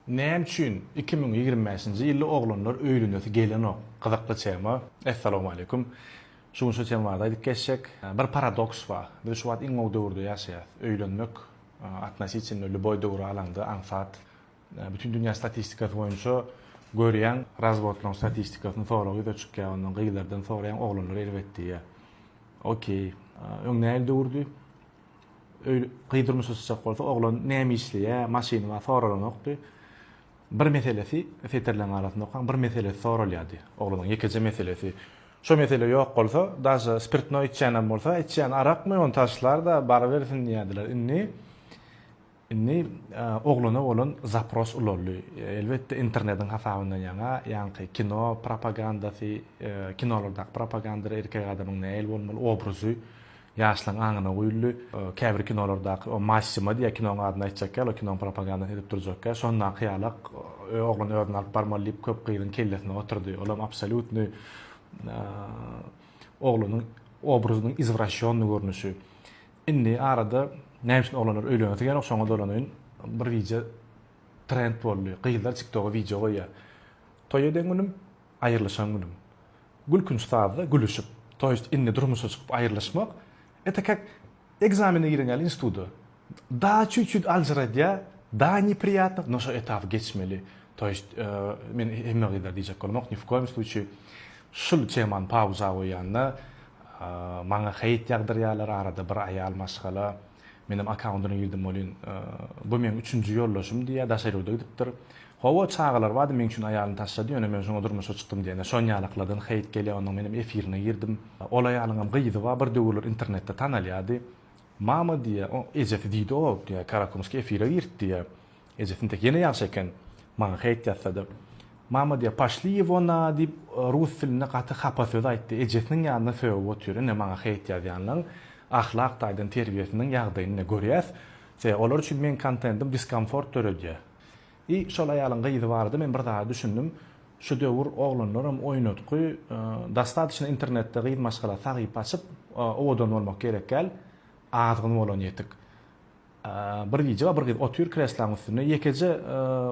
Näme üçin 2025-nji ýylda oglanlar öýlenýär gelen ok. Gyzykly tema. Assalamu alaykum. Şuňa temada geçsek, bir paradoks bar. Biz şu wagt iň ow döwürde ýaşaýar. Öýlenmek atnasyçyn löboy döwür alanda anfat. Bütün dünýä statistikasy boýunça görýän razwodlaryň statistikasyny soragy da çykýanyň gyýlardan soraýan oglanlar elbetde. Okey. Öňnäl döwürdi. Gyýdyrmysy çykyp bolsa oglan näme işleýär, maşyna soralanokdy. Bir meselesi feterlen arasında okan bir meselesi sorulýardy. Oglanyň ýekiji meselesi. Şo mesele ýok bolsa, daşy spirtno içýän bolsa, içýän arakmy on taşlar da bar bersin diýdiler. Inni oglana bolan zapros ulandy. Elbetde internetiň hasabyndan ýa-ni kino propagandasy, kinolarda propaganda erkek adamyň näil bolmaly obrazy ýaşlaryň aňyna goýuldy. Käbir kinolarda o massima diýä kinoň adyny aýtjakka, o kinoň propaganda edip durjakka, şondan hyýalak oglan öwrüne alyp barmaly diýip köp gyýryn kellesine oturdy. Olam absolutny oglanyň obrazynyň izvrasiýonly görnüşi. Indi arada näme üçin oglanlar öýlenýär diýen şoňa dolanyň bir video trend boldy. Gyýlar TikTok'a video goýýar. Toýadan günüm, aýyrlyşan günüm. Gülkün stadda gülüşüp, toýst inni durmuşa çykyp aýyrlyşmak. Это как экзамены girenýär institutda. Da çüçüt aljaradya, da неприятно, но şo etap geçmeli. То есть men hemme gyýlar diýjek bolmak, ni в коем случае şul çeman pauza goýanna maňa heýit ýagdyrýarlar arada bir aýal maşgala menim accountyny girdim bolyn. Bu men 3-nji ýollaşym diýä daşarywda gidipdir. Hawa çağalar bady men üçin aýalyny taşlady, ýöne men şoňa durmuşa çykdym diýende şoň ýalykladan heýit gelýär, onuň menim efirine girdim. Ola ýalyňam gyýdy we bir döwürler internetde tanalýady. Mama diýä, o ejet diýdi o diýä Karakumski efire girdi diýä. Ejetin tek ýene ýaşy eken. Maňa heýit ýatsady. Mama diýä paşly wona diýip rus diline gaty hapa söz aýtdy. Ejetiniň ýanyna söýüp oturýar, ne maňa heýit ýazýanlaryň ahlak taýdan terbiýesiniň ýagdaýyny görýäs. Olar üçin men kontentim diskomfort töredi. Şol aýalyň gyýdy bardy, men bir daha düşündüm. Şu döwür oglanlarym oýnatky, dastatçyny internetde gyýdy maşgala sagyp açyp, owadan bolmak gerek gel, azgyny bolan ýetik. Bir video, bir gyýdy otur kreslaň üstüne, ýekiji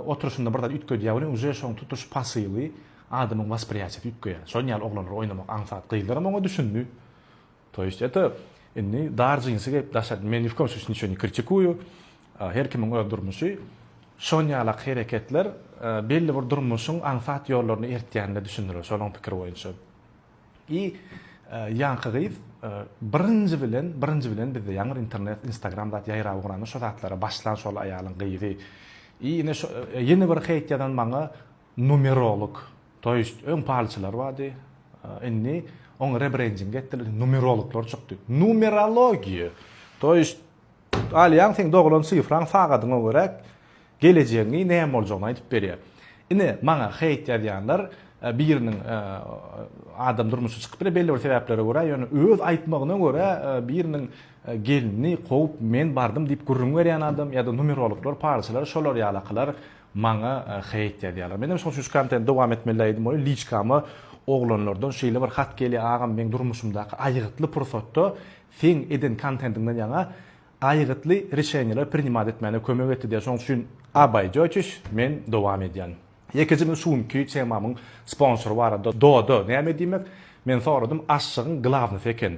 oturuşynda bir daha ütke diýäwini, uje şoň tutuş pasyly, adamyň восприятие ütke. Şoň ýaly oglanlar oýnamak aňsat gyýdylary oňa düşündi. То есть это inni darjyňsy gep daşat, men ýa-ni nичего не критикую. Her kimiň öz durmuşy. Şoň ýaly hereketler belli bir durmuşyň aňsat ýollaryny ertýände düşündirir, şolaň pikir boýunça. Ýa-ni gyýyp birinji bilen bizde ýaňy internet, Instagramda ýaýrap gurany şo zatlara başlan şol aýalyň gyýdy. Ýene bir heýit ýadan maňa numerolog, to есть öň palçylar bardy. Inni on rebranding etdiler, numerologlar çykdy. Numerologiýa. To есть alýan sen doglan syfraň sagadyňa görek geleceğini näme boljagyny aýdyp berýär. Ine maňa heýit ýazýanlar biriniň adam durmuşy çykyp belli bir sebeplere görä, ýöne öz aýtmagyna görä biriniň gelini gowy men bardım diýip gurrun berýän adam ýa-da numerologlar, parçalar, şolar ýalakylar maňa heýit ýazýarlar. Menem şu kontent dowam etmelidim, o liçkamy oglanlardan şeýle bir hat gelýär, agam men durmuşymdaky aýgytly pursatda sen eden kontentiňden ýaňa aýgytly reşenýeler primat etmäne kömek etdi diýe şoň üçin abaýjyç men dowam edýän. Ýekiji şuňky temamyň sponsory bar, do näme diýmek? Men soradym, aşygyň glavny eken.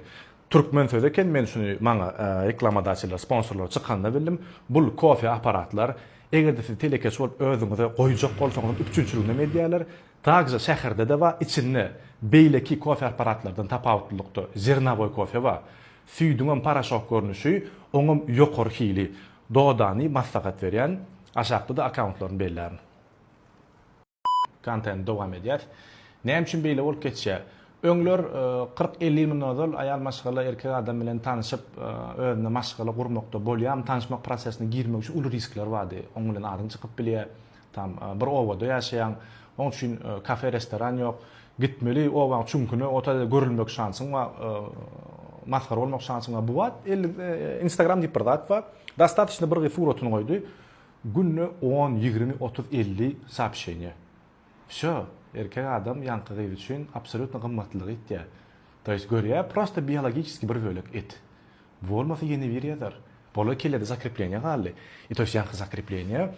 Türkmen söz eken, men şunu maňa reklamadaçylar, sponsorlar çykanda bildim. Bul kofe aparatlar, egerde siz telekes bolup özüňize goýjak bolsaňyz üçünçülüğüne medýalar, tagza şäherde de var, içinde beýleki kofe aparatlardan tapawutlykda zernaboy kofe var. Süýdüňem paraşok görnüşi, oňam ýokary hili dodany maslahat berýän, aşagda da accountlaryny bellärin. Kontent dowam edýär. Näme üçin beýle bolup geçýär? Öňler 40-50 minutlar aýal maşgala erkek adam bilen tanyşyp, özüne maşgala gurmakda bolýar, tanışmak prosesine girmek üçin uly riskler bardy. Oň bilen aryn çykyp bilýär, tam bir owada ýaşaýan, oň üçin kafe, restoran ýok, gitmeli, owaň çuňkyny otada görülmek şansyň we maskara bolmak şansyň bu wat. Instagram diýip bir zat bar. Dastatçyny bir fotosyny goýdy. Günne 10, 20, 30, 50 sapşeňe. Всё, erkek adam ýanky gyýy üçin absolutny gymmatlyk etdi. То есть görýär, просто biologiski bir bölek et. Bolmasa ýene bir ýazar. Bola keledi zakrepleniya galy. То есть ýanky zakrepleniya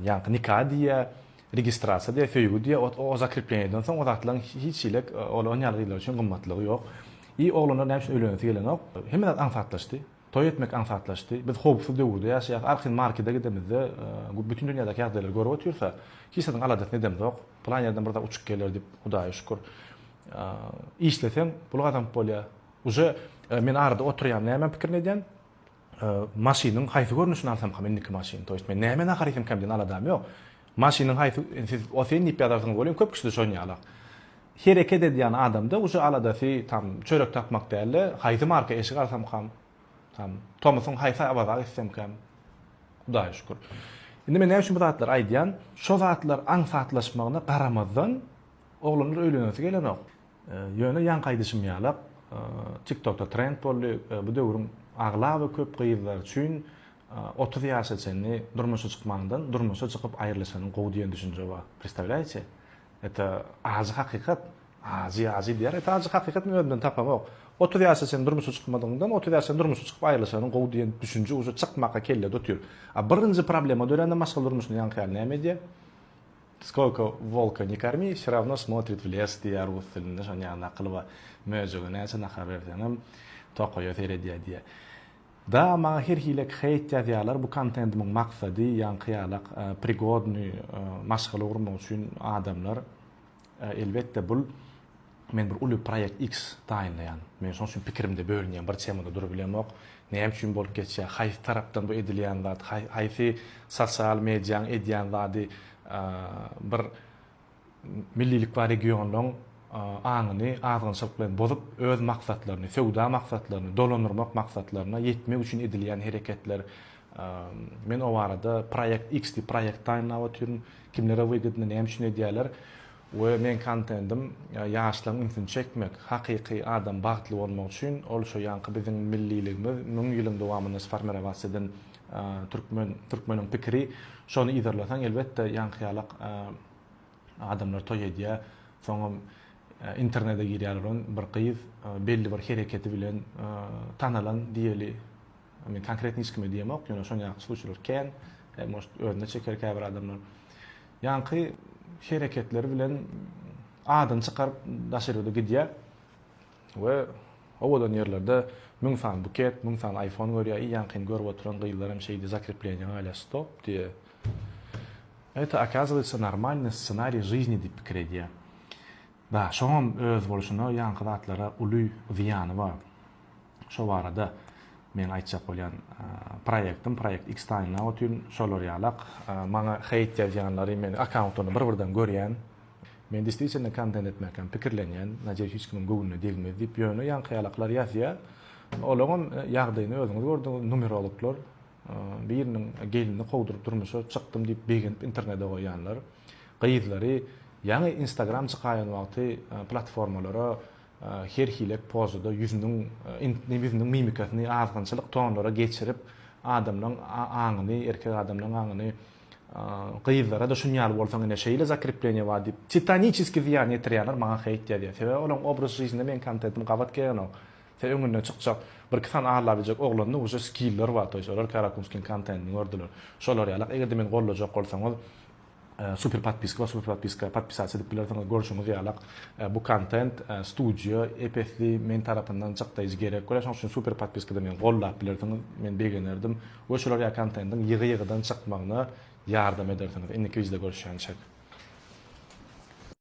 yankı nikah diýe, registrasiýa diýe, söýgü diýe o zakrepleniýeden soň o zatlaryň hiç ilek olan ýalylar üçin gymmatlygy ýok. Oglanlar näme üçin öýlenýär diýelenok. Hemme anfatlaşdy. Toy etmek anfatlaşdy. Biz hopsuz döwürde ýaşaýak. Arxyn markete gidemizde bütün dünýädäki ýagdaýlary görüp otursa, hiçden aladat nedem ýok. Plan ýerden birde uçup gelir dip Hudaýa şükür. İşlesem bul adam bolýar. Uje men arada oturýam, näme pikir edýän? Maşynyň haýsy görnüşini alsam hem indiki maşyn. Toýst men näme naharisim hem diýen aladam ýok. Maşynyň haýsy siz o sen nip ýadarsyň bolýan köp kişi şoňýarlar. Hereket edýän adamda uje aladasy tam çörek tapmak däle, haýsy marka eşik alsam hem tam Thomas'ın haýsy abaza etsem hem Hudaýa şükür. Indi men näme üçin bu zatlar aýdýan, şo zatlar anfatlaşmagyna garamazdan oglanlar öýlenýär gelenok. Ýöne ýan gaýdyşymýarlar. TikTok'ta trend boldy. Bu döwrüň agla we köp gyýyzlar üçin 30 ýaşaçyny durmuşa çykmandan durmuşa çykyp aýrylşanyň gowy diýen düşünje bar. Представляете? Это az hakykat. Az diýer. Это az hakykat öňden tapamok. 30 ýaşaçyny durmuşa çykmadyňdan 30 ýaşaçyny durmuşa çykyp aýrylşanyň gowy diýen düşünje uje çykmaka keldi dotýur. Birinji problema dörende maşgal durmuşyny ýankyar näme diýer? Сколько волка не корми, все равно смотрит в лес, diýär rus dilinde, şoňa naklyba möjüge näçe nahaberdenim toqoýa terediýär. Da maňa her hilek heýt ýazýarlar, bu kontentiň maksady ýankyýarlyk, prigodny maşgal urmak üçin adamlar elbetde bul men bir uly proýekt X taýynlaýan. Men şoň üçin pikirimde bölünýän bir temada durup bilemok. Näme üçin bolup geçýär? Haýsy tarapdan bu edilýän zat, haýsy sosial mediýaň edýän zady bir millilik we regionlaryň aňyny agynşyk bilen bozup öz maksatlaryny, sewda maksatlaryny, dolanyrmak maksatlaryna ýetmek üçin edilýän hereketler. Men o arada proýekt X diýip proýekt taýynlap otyryn, kimlere wegitni näme üçin edýärler we men kontentim ýaşlaryň ünsün çekmek, hakyky adam bagtly bolmak üçin ol şo ýanky biziň milliligimiz 1000 ýylyň dowamyny formalawasydyn Türkmeniň pikiri şonu iderlasan elbetde ýankyýarlyk adamlar toý edýär. Soňra internete girýärler, bir gyýyz belli bir hereketi bilen tanalan diýeli. Men konkretni hiç kime diýemok, ýöne şoňa sluçlar ken, most özüne çeker käbir adamlar. Ýanky hereketleri bilen adyny çykaryp daşyryda gidýär we owadan ýerlerde 1000 fan buket, 1000 fan iPhone görýär, ýanky görüp oturan gyýylar hem şeýdi закрепление аля стоп diýe. Это оказывается нормальный сценарий жизни дип pikir edýär. Da, şoňam öz boluşyna ýanky zatlara uly ziýany bar. Şo barada men aýtjak bolýan proýekt X taýynlap otyryn, şolar ýalyk maňa heýt ýazýanlary men akkauntyny bir-birden görýän. Men действительно контент etmekden pikirlenýän, näçe hiç kimin göwüne degmez diýip ýöne ýankyýarlyklar ýazýar. Olaryň ýagdaýyny özüňiz gördüňiz, numerologlar biriniň gelini gowdurup durmuşa çykdym diýip begenip internetde goýanlar. Gyýyzlary ýani Instagram çykaýan wagty platformalara her hilek pozada yüzüniň mimikasyny azgynçylyk tonlara geçirip adamlaryň aňyny, erkek adamlaryň aňyny gyýyzlara da şunýal bolsaň ene şeýle zakrepleniýe bar diýip titanический ziýan ýetirýärler maňa heýt diýär. Sebäbi olaň obraz жизни men kontentim gabat gelýän. Sen öňünden çykjak bir kisan ağlabilecek oglanyň uje skiller bar, toýşolar Karakumskin kontentini gördüler. Şolar ýalyk eger men gollajak bolsaňyz super подписка подписаться diýip bilersiňiz görüşüňiz ýalyk bu kontent studio epesli men tarapyndan çykdyjy gerek. Şoň üçin super подпискада men gollap bilersiňiz men begenerdim. Şolar ýa kontentiň ýygy-ýygydan çykmagyna ýardam edersiňiz. Indiki bizde görüşýänçek.